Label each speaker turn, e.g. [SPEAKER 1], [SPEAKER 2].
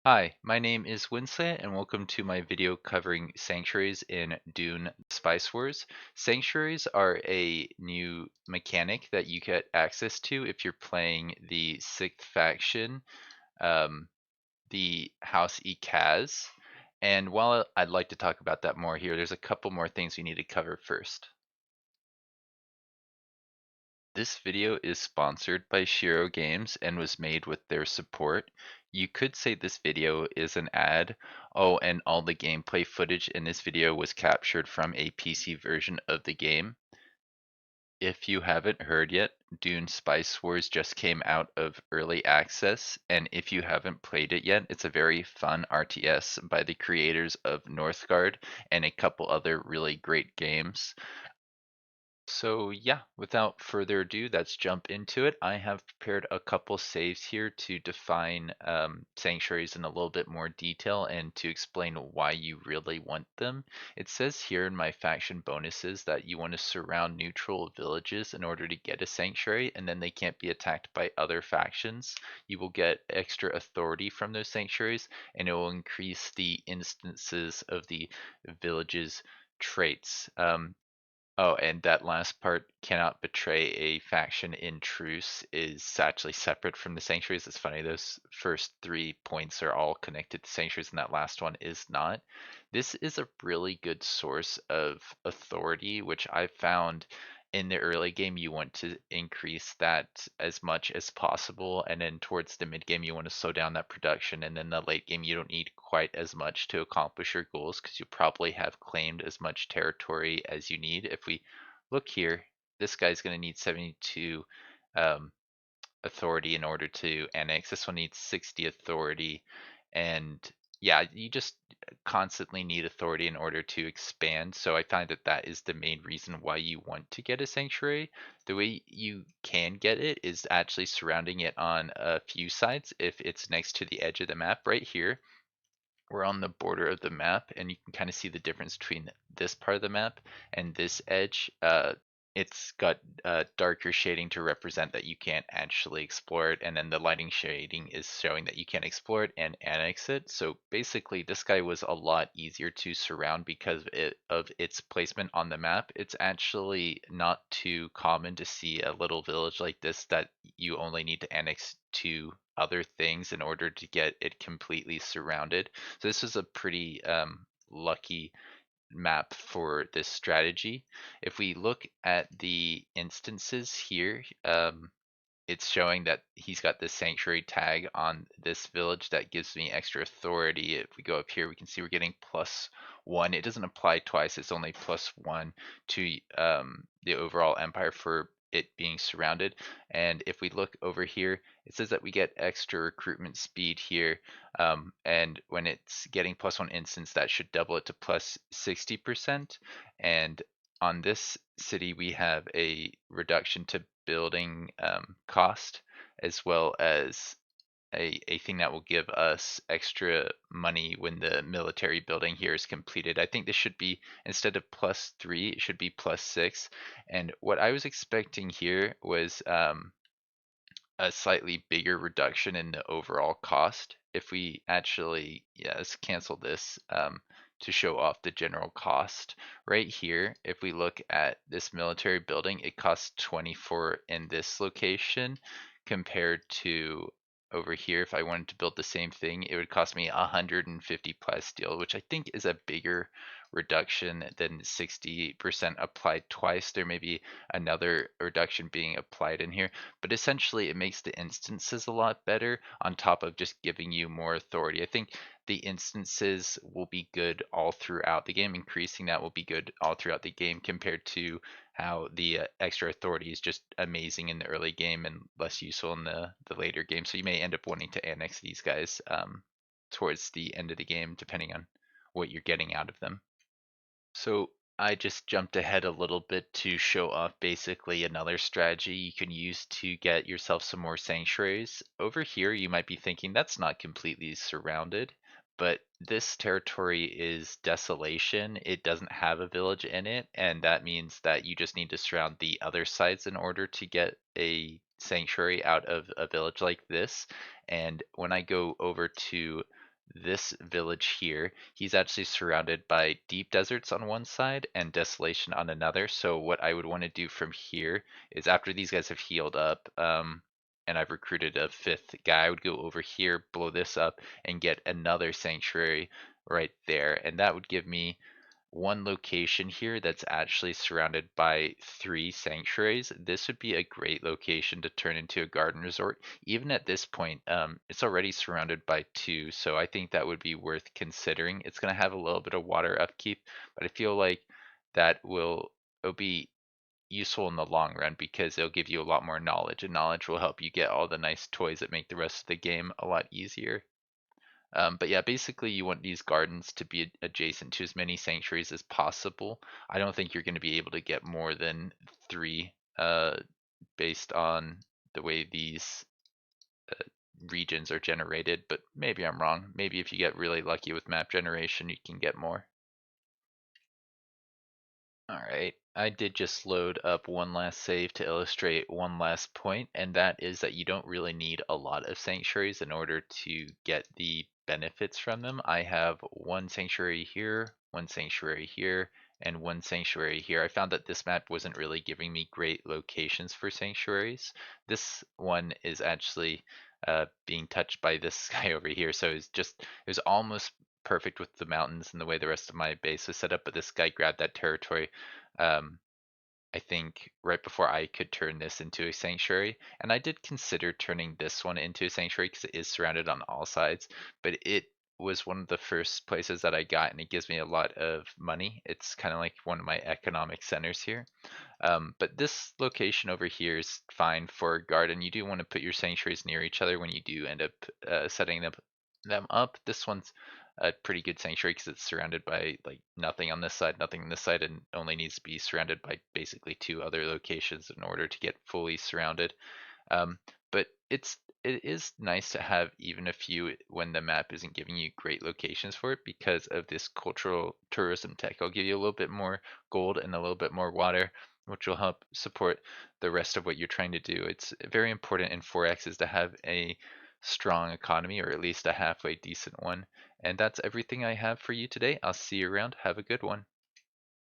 [SPEAKER 1] Hi, my name is Winslet, and welcome to my video covering Sanctuaries in Dune Spice Wars. Sanctuaries are a new mechanic that you get access to if you're playing the 6th faction, um, the House Ikaz. And while I'd like to talk about that more here, there's a couple more things we need to cover first. This video is sponsored by Shiro Games and was made with their support. You could say this video is an ad. Oh, and all the gameplay footage in this video was captured from a PC version of the game. If you haven't heard yet, Dune Spice Wars just came out of early access, and if you haven't played it yet, it's a very fun RTS by the creators of Northgard and a couple other really great games. So yeah, without further ado, let's jump into it. I have prepared a couple saves here to define sanctuaries in a little bit more detail and to explain why you really want them. It says here in my faction bonuses that you want to surround neutral villages in order to get a sanctuary, and then they can't be attacked by other factions. You will get extra authority from those sanctuaries, and it will increase the instances of the village's traits. Oh, and that last part, cannot betray a faction in truce, is actually separate from the sanctuaries. It's funny, those first 3 points are all connected to sanctuaries, and that last one is not. This is a really good source of authority, which I found in the early game. You want to increase that as much as possible, and then towards the mid game, you want to slow down that production, and then the late game, you don't need quite as much to accomplish your goals because you probably have claimed as much territory as you need. If we look here, this guy's going to need 72 um, authority in order to annex. This one needs 60 authority, and yeah, you just constantly need authority in order to expand. So I find that that is the main reason why you want to get a sanctuary. The way you can get it is actually surrounding it on a few sides. If it's next to the edge of the map right here, we're on the border of the map, and you can kind of see the difference between this part of the map and this edge. It's got darker shading to represent that you can't actually explore it, and then the lighting shading is showing that you can explore it and annex it. So basically, this guy was a lot easier to surround because of its placement on the map. It's actually not too common to see a little village like this that you only need to annex to other things in order to get it completely surrounded. So this is a pretty lucky map for this strategy. If we look at the instances here, it's showing that he's got this sanctuary tag on this village that gives me extra authority. If we go up here, we can see we're getting +1. It doesn't apply twice, it's only +1 to the overall empire for it being surrounded. And if we look over here, it says that we get extra recruitment speed here. And when it's getting +1 instance, that should double it to +60%. And on this city, we have a reduction to building cost, as well as a thing that will give us extra money when the military building here is completed. I think this should be, instead of +3, it should be +6. And what I was expecting here was a slightly bigger reduction in the overall cost. If we actually, yeah, let's cancel this to show off the general cost. Right here, if we look at this military building, it costs 24 in this location compared to over here. If I wanted to build the same thing, it would cost me 150 plasteel, which I think is a bigger reduction than 60% applied twice. There may be another reduction being applied in here, but essentially it makes the instances a lot better on top of just giving you more authority. I think the instances will be good all throughout the game. Increasing that will be good all throughout the game compared to how the extra authority is just amazing in the early game and less useful in the later game. So you may end up wanting to annex these guys towards the end of the game, depending on what you're getting out of them. So I just jumped ahead a little bit to show off basically another strategy you can use to get yourself some more sanctuaries. Over here, you might be thinking that's not completely surrounded, but this territory is desolation. It doesn't have a village in it, and that means that you just need to surround the other sides in order to get a sanctuary out of a village like this. And when I go over to this village here, he's actually surrounded by deep deserts on one side and desolation on another. So what I would want to do from here is after these guys have healed up, and I've recruited a fifth guy, I would go over here, blow this up, and get another sanctuary right there. And that would give me one location here that's actually surrounded by three sanctuaries. This would be a great location to turn into a garden resort. Even at this point, it's already surrounded by two, so I think that would be worth considering. It's going to have a little bit of water upkeep, but I feel like that it'll be useful in the long run because it'll give you a lot more knowledge, and knowledge will help you get all the nice toys that make the rest of the game a lot easier. But yeah, basically you want these gardens to be adjacent to as many sanctuaries as possible. I don't think you're going to be able to get more than three based on the way these regions are generated, but maybe I'm wrong. Maybe if you get really lucky with map generation, you can get more. All right, I did just load up one last save to illustrate one last point, and that is that you don't really need a lot of sanctuaries in order to get the benefits from them. I have one sanctuary here, one sanctuary here, and one sanctuary here. I found that this map wasn't really giving me great locations for sanctuaries. This one is actually being touched by this guy over here, so it was almost perfect with the mountains and the way the rest of my base was set up, but this guy grabbed that territory, um, I think, right before I could turn this into a sanctuary. And I did consider turning this one into a sanctuary because it is surrounded on all sides, but it was one of the first places that I got, and it gives me a lot of money. It's kind of like one of my economic centers here. But this location over here is fine for a garden. You do want to put your sanctuaries near each other when you do end up setting them up. This one's a pretty good sanctuary because it's surrounded by like nothing on this side, nothing on this side, and only needs to be surrounded by basically two other locations in order to get fully surrounded. Um, but it is nice to have even a few when the map isn't giving you great locations for it because of this cultural tourism tech. I'll give you a little bit more gold and a little bit more water, which will help support the rest of what you're trying to do. It's very important in 4X is to have a strong economy or at least a halfway decent one. And that's everything I have for you today. I'll see you around. Have a good one.